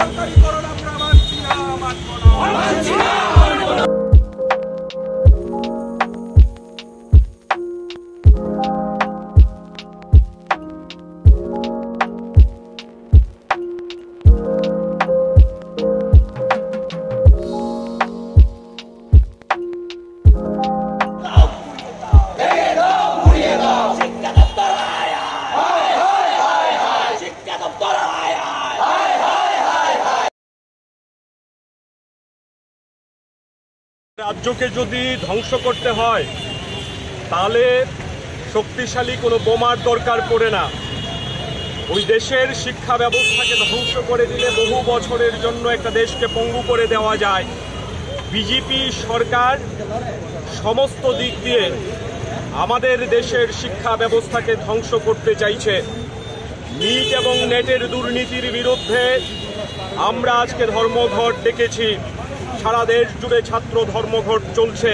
সরকারিকরণ আমরা মানছি না, মানব না। রাজ্যকে যদি ধ্বংস করতে হয় তাহলে শক্তিশালী কোনো বোমার দরকার পড়ে না। ওই দেশের শিক্ষা ব্যবস্থাকে ধ্বংস করে দিলে বহু বছরের জন্য একটা দেশকে পঙ্গু করে দেওয়া যায়। বিজেপি সরকার সমস্ত দিক দিয়ে আমাদের দেশের শিক্ষা ব্যবস্থাকে ধ্বংস করতে চাইছে। নিট এবং নেটের দুর্নীতির বিরুদ্ধে আমরা আজকে ধর্মঘট ডেকেছি। সারা দেশ জুড়ে ছাত্র ধর্মঘট চলছে।